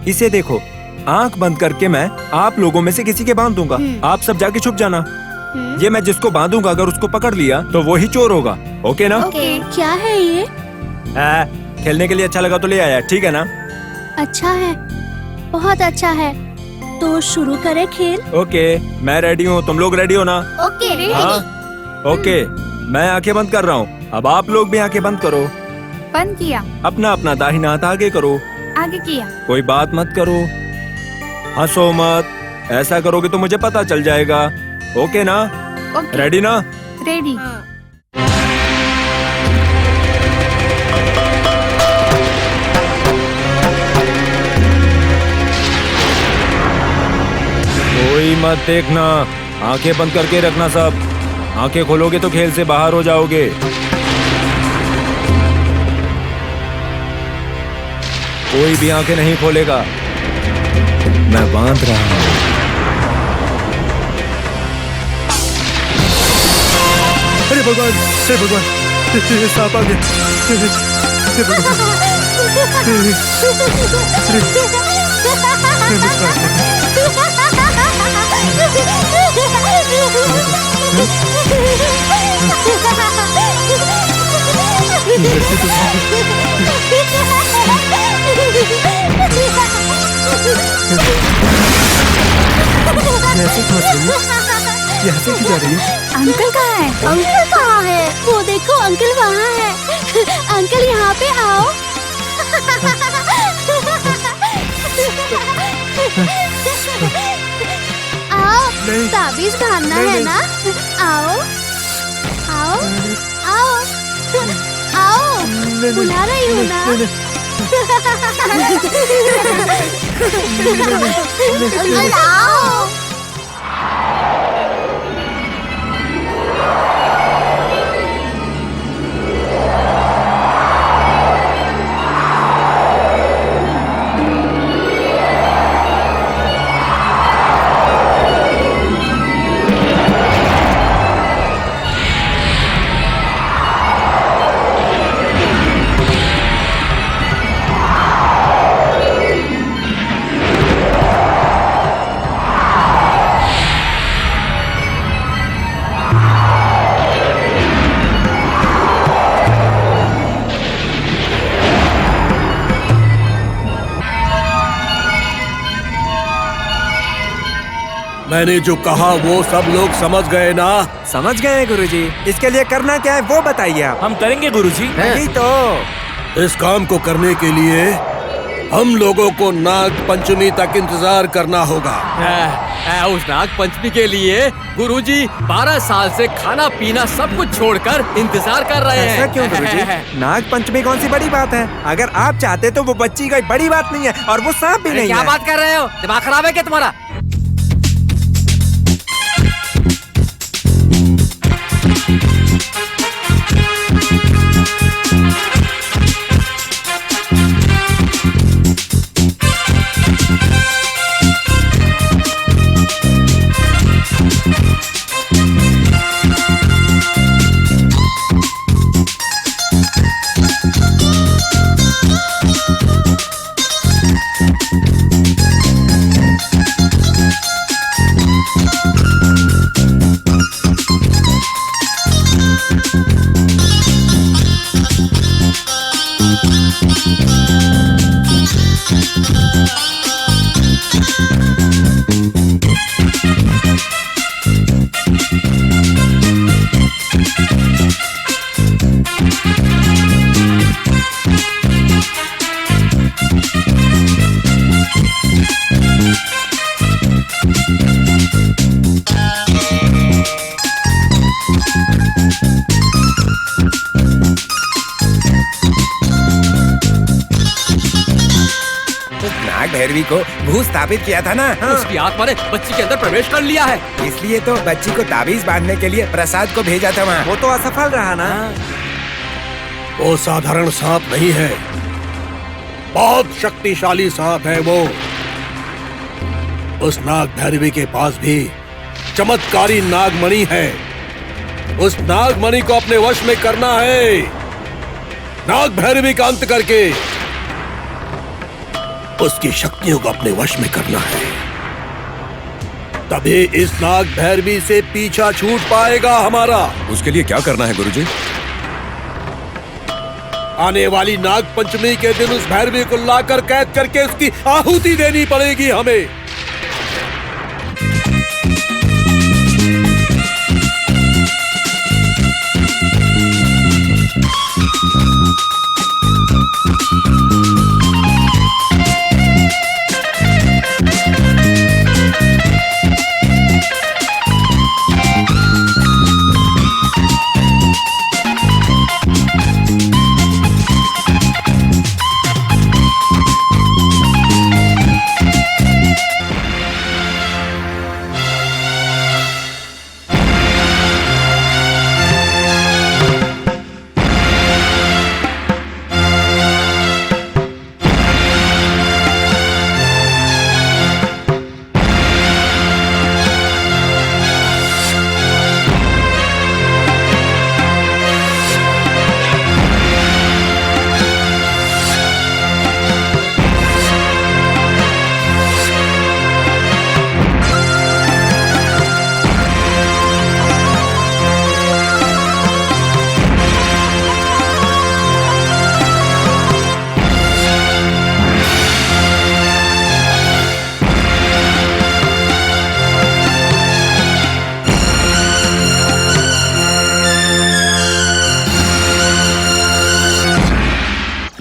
इसे देखो, आंख बंद करके मैं आप लोगों में से किसी के बांध दूंगा। आप सब जाके छुप जाना। ये मैं जिसको बांधूंगा अगर उसको पकड़ लिया तो वो ही चोर होगा। ओके ना? ओके। क्या है ये? खेलने के लिए अच्छा लगा तो ले आया, ठीक है ना? अच्छा है, बहुत अच्छा है। तो शुरू करें खेल? ओके, मैं रेडी हूँ। तुम लोग रेडी हो ना? ओके। हाँ, ओके। मैं आंखें बंद कर रहा हूँ। अब आप लोग भी आंखें बंद करो। बंद किया। अपना अपना दाहिना हाथ आगे करो। आगे किया। कोई बात मत करो, हंसो मत। ऐसा करोगे तो मुझे पता चल जाएगा। ओके ना? ओके। रेडी ना? रेडी। कोई मत देखना, आंखें बंद करके रखना सब। आंखें खोलोगे तो खेल से बाहर हो जाओगे। कोई भी आंखें नहीं खोलेगा। मैं बांध रहा हूं। अरे भगवान, हे भगवान, सांप आ गया। हे यहाँ से क्यों जा रही है? अंकल कहाँ है? अंकल कहाँ है? वो देखो, अंकल वहाँ है। अंकल यहाँ पे आओ। आओ, ताबीज बांधना है ना? आओ, आओ, आओ, आओ। बुला रही हूँ ना? अंकल आओ। मैंने जो कहा वो सब लोग समझ गए ना? समझ गए गुरुजी। इसके लिए करना क्या है वो बताइए आप। हम करेंगे गुरुजी। यही तो। इस काम को करने के लिए हम लोगों को नाग पंचमी तक इंतजार करना होगा। उस नाग पंचमी के लिए गुरुजी 12 साल से खाना पीना सब कुछ छोड़कर इंतजार कर रहे हैं। ऐसा क्यों गुरुजी? नाग पंचमी कौन सी बड़ी बात है? अगर आप चाहते तो वो बच्ची कोई बड़ी बात नहीं है और वो सांप भी नहीं क्या है। बात कर रहे हो? दिमाग खराब है क्या तुम्हारा? नाग भैरवी को भूत स्थापित किया था ना? हाँ। उसकी आत्मा ने बच्ची के अंदर प्रवेश कर लिया है। इसलिए तो बच्ची को ताबीज बांधने के लिए प्रसाद को भेजा था वहाँ। वो तो असफल रहा ना? वो साधारण सांप नहीं है, बहुत शक्तिशाली सांप है वो। उस नाग भैरवी के पास भी चमत्कारी नागमणि है। उस नागमणि को अपने वश में करना है, नाग भैरवी का अंत करके उसकी शक्तियों को अपने वश में करना है, तभी इस नाग भैरवी से पीछा छूट पाएगा हमारा। उसके लिए क्या करना है गुरुजी? आने वाली नाग पंचमी के दिन उस भैरवी को लाकर कैद करके उसकी आहुति देनी पड़ेगी हमें।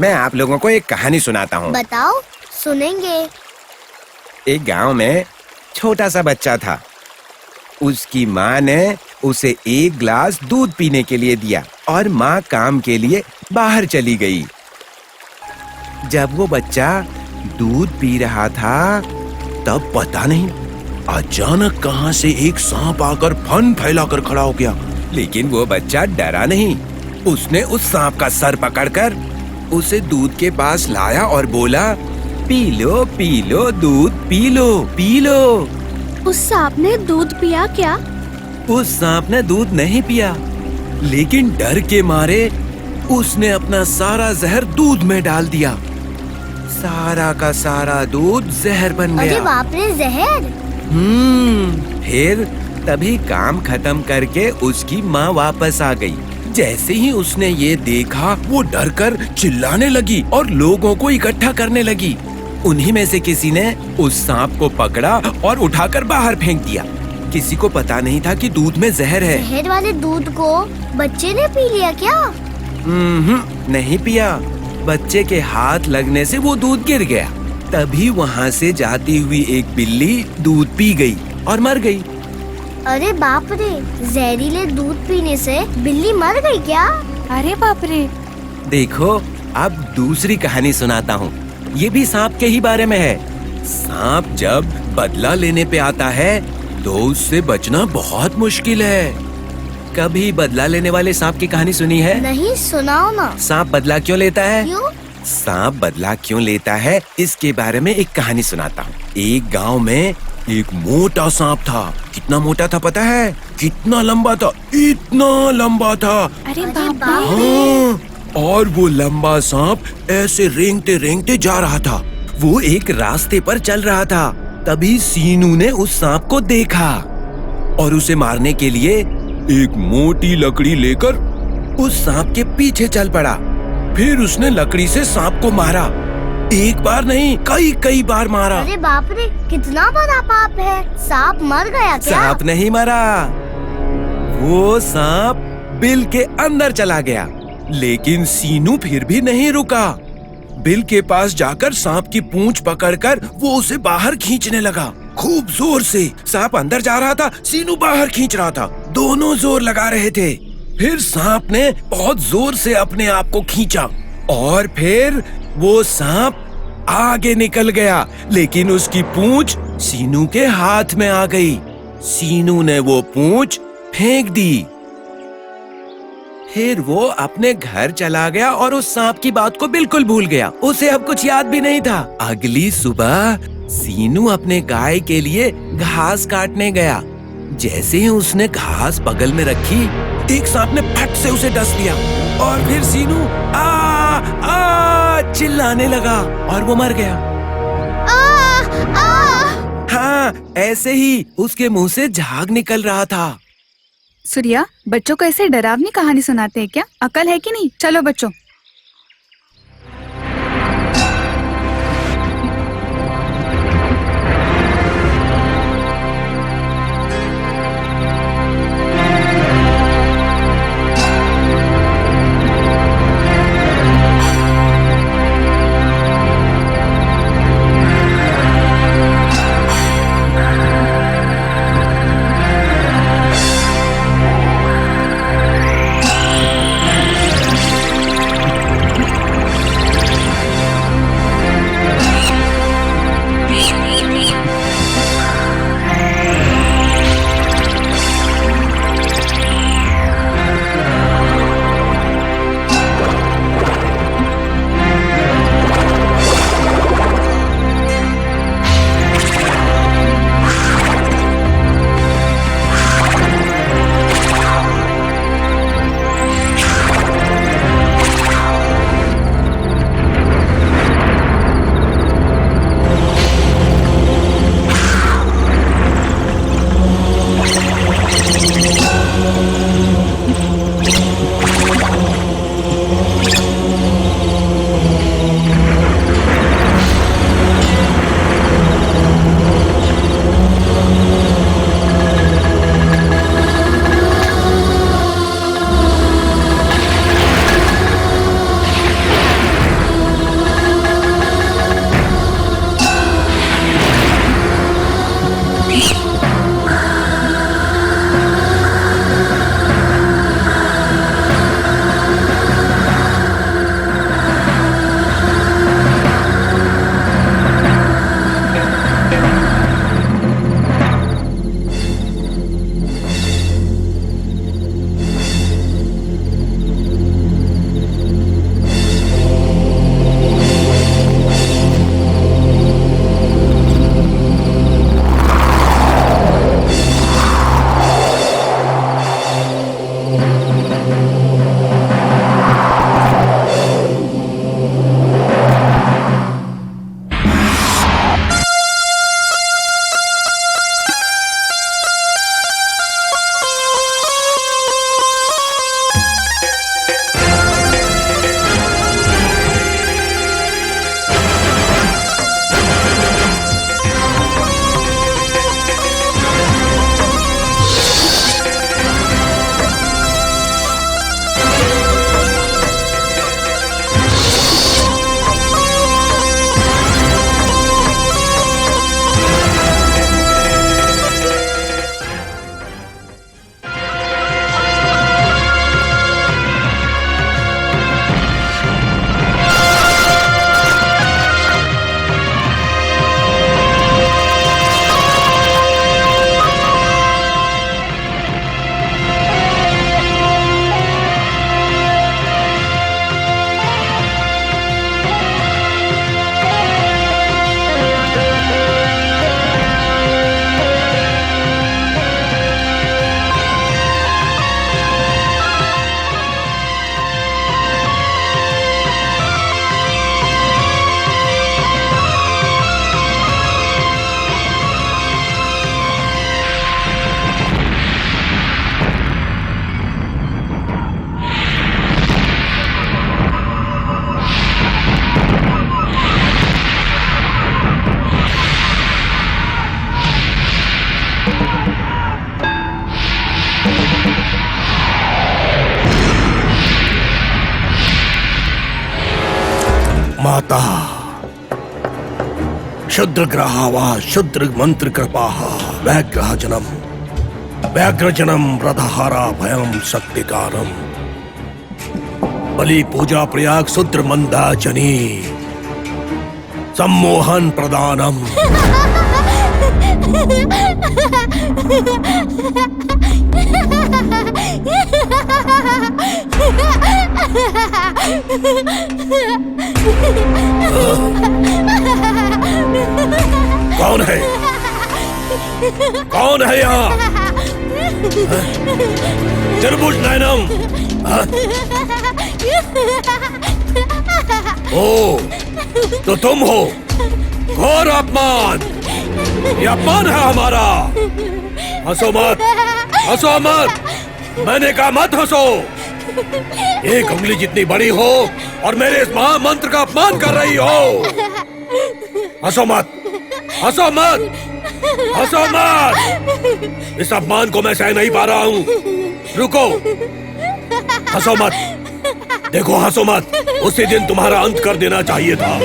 मैं आप लोगों को एक कहानी सुनाता हूँ। बताओ, सुनेंगे। एक गांव में छोटा सा बच्चा था। उसकी माँ ने उसे एक गिलास दूध पीने के लिए दिया और माँ काम के लिए बाहर चली गई। जब वो बच्चा दूध पी रहा था तब पता नहीं अचानक कहां से एक सांप आकर फन फैलाकर खड़ा हो गया। लेकिन वो बच्चा डरा नहीं। उसने उस सांप का सर पकड़कर उसे दूध के पास लाया और बोला, पी लो दूध, पी लो। उस सांप ने दूध पिया क्या? उस सांप ने दूध नहीं पिया, लेकिन डर के मारे उसने अपना सारा जहर दूध में डाल दिया। सारा का सारा दूध जहर बन अरे गया। बाप रे, जहर! फिर तभी काम खत्म करके उसकी माँ वापस आ गई। जैसे ही उसने ये देखा वो डरकर चिल्लाने लगी और लोगों को इकट्ठा करने लगी। उन्हीं में से किसी ने उस सांप को पकड़ा और उठाकर बाहर फेंक दिया। किसी को पता नहीं था कि दूध में जहर है। जहर वाले दूध को बच्चे ने पी लिया क्या? नहीं पिया। बच्चे के हाथ लगने से वो दूध गिर गया। तभी वहाँ से जाती हुई एक बिल्ली दूध पी गई और मर गई। अरे बाप रे, जहरीले दूध पीने से बिल्ली मर गई क्या? अरे बाप रे। देखो, अब दूसरी कहानी सुनाता हूँ। ये भी सांप के ही बारे में है। सांप जब बदला लेने पे आता है तो उससे बचना बहुत मुश्किल है। कभी बदला लेने वाले सांप की कहानी सुनी है? नहीं, सुनाओ ना। सांप बदला क्यों लेता है? क्यों? सांप बदला क्यों लेता है इसके बारे में एक कहानी सुनाता हूँ। एक गांव में एक मोटा सांप था। कितना मोटा था पता है? कितना लंबा था? इतना लंबा था। अरे अरे बाप बाप रे। हाँ, और वो लंबा सांप ऐसे रेंगते रेंगते जा रहा था। वो एक रास्ते पर चल रहा था। तभी सीनू ने उस सांप को देखा और उसे मारने के लिए एक मोटी लकड़ी लेकर उस सांप के पीछे चल पड़ा। फिर उसने लकड़ी से सांप को मारा। एक बार नहीं, कई बार मारा। अरे बाप रे, कितना बड़ा पाप है। सांप मर गया क्या? सांप नहीं मरा, वो सांप बिल के अंदर चला गया। लेकिन सीनू फिर भी नहीं रुका। बिल के पास जाकर सांप की पूंछ पकड़कर वो उसे बाहर खींचने लगा। खूब जोर से। सांप अंदर जा रहा था, सीनू बाहर खींच रहा था। दोनों जोर लगा रहे थे। फिर सांप ने बहुत जोर से अपने आप को खींचा और फिर वो सांप आगे निकल गया। लेकिन उसकी पूंछ सीनू के हाथ में आ गई। सीनू ने वो पूंछ फेंक दी। फिर वो अपने घर चला गया और उस सांप की बात को बिल्कुल भूल गया। उसे अब कुछ याद भी नहीं था। अगली सुबह सीनू अपने गाय के लिए घास काटने गया। जैसे ही उसने घास बगल में रखी, एक सांप ने फट से उसे डस लिया और फिर सीनू आ चिल्लाने लगा और वो मर गया। हाँ, ऐसे ही उसके मुंह से झाग निकल रहा था। सूर्या, बच्चों को ऐसे डरावनी कहानी सुनाते हैं क्या? अकल है कि नहीं? चलो बच्चों। माता शुद्र ग्रहावास शुद्र मंत्र कृपा व्याघ्र जनम रथहारा भयम शक्तिकारम बलि पूजा प्रयाग शुद्र मंदाचनी सम्मोहन प्रदानम। कौन है? कौन है यहाँ? चरबुज नैनम। ओ, तो तुम हो? घोर अपमान, ये अपमान है हमारा। हंसो मत, हंसो मत, मैंने कहा मत हंसो। एक उंगली जितनी बड़ी हो और मेरे इस महामंत्र का अपमान कर रही हो। हंसो मत, हंसो मत, हंसो मत। इस अपमान को मैं सह नहीं पा रहा हूँ। रुको, हंसो मत। देखो हंसो मत, उसी दिन तुम्हारा अंत कर देना चाहिए था।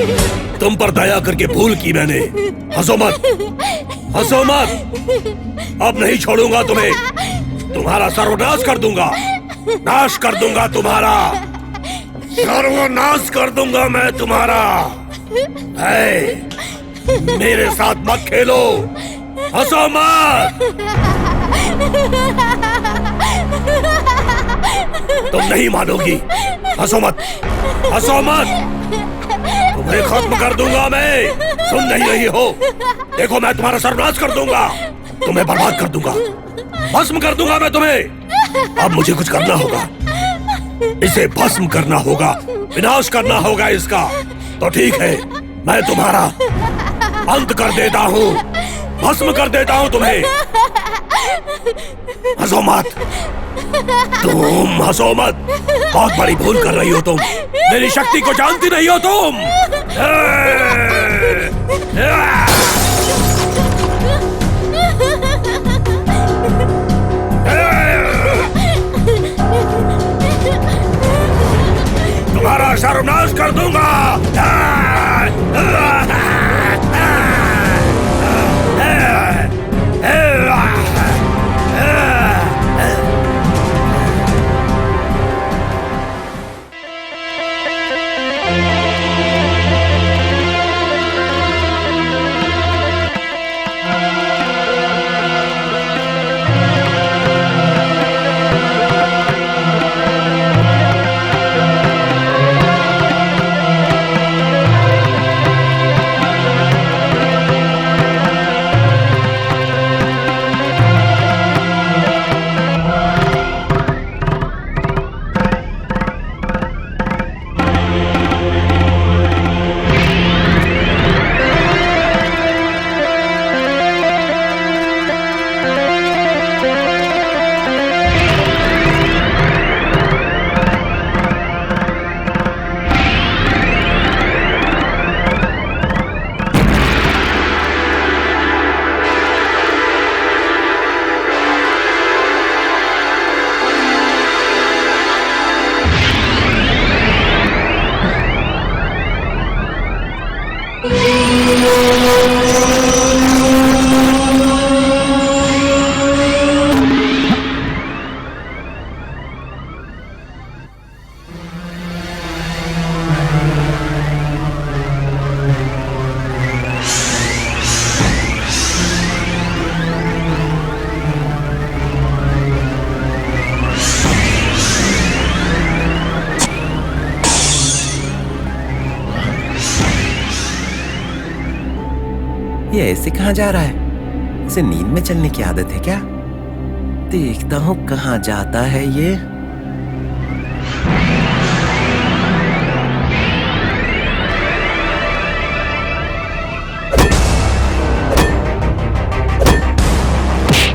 तुम पर दया करके भूल की मैंने। हंसो मत, हंसो मत। अब नहीं छोड़ूंगा तुम्हें, तुम्हारा सर्वनाश कर दूंगा, नाश कर दूंगा तुम्हारा, सर्वनाश कर दूंगा मैं तुम्हारा। है, मेरे साथ मत खेलो, हंसो मत। तुम नहीं मानोगी, हंसो मत, हंसो मत। तुम्हें खत्म कर दूंगा मैं। सुन नहीं रही हो? देखो मैं तुम्हारा सर्वनाश कर दूंगा, तुम्हें बर्बाद कर दूंगा, भस्म कर दूंगा मैं तुम्हें। अब मुझे कुछ करना होगा, इसे भस्म करना होगा, विनाश करना होगा इसका। तो ठीक है, मैं तुम्हारा अंत कर देता हूँ, भस्म कर देता हूँ तुम्हें। हंसो मत, तुम हंसो मत। बहुत बड़ी भूल कर रही हो तुम, मेरी शक्ति को जानती नहीं हो तुम। तुम्हारा सर्वनाश कर दूंगा। ये ऐसे कहाँ जा रहा है? इसे नींद में चलने की आदत है क्या? देखता हूँ कहाँ जाता है ये।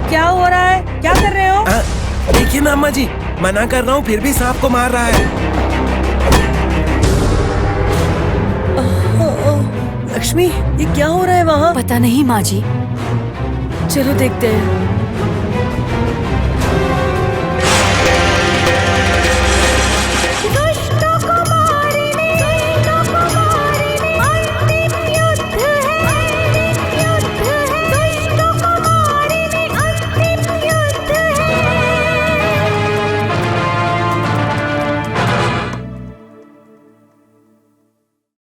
क्या हो रहा है? क्या कर रहे हो? देखिए ना अम्मा जी, मना कर रहा हूँ फिर भी सांप को मार रहा है। लक्ष्मी, ये क्या हो रहा है वहाँ? पता नहीं माँ जी। चलो देखते हैं।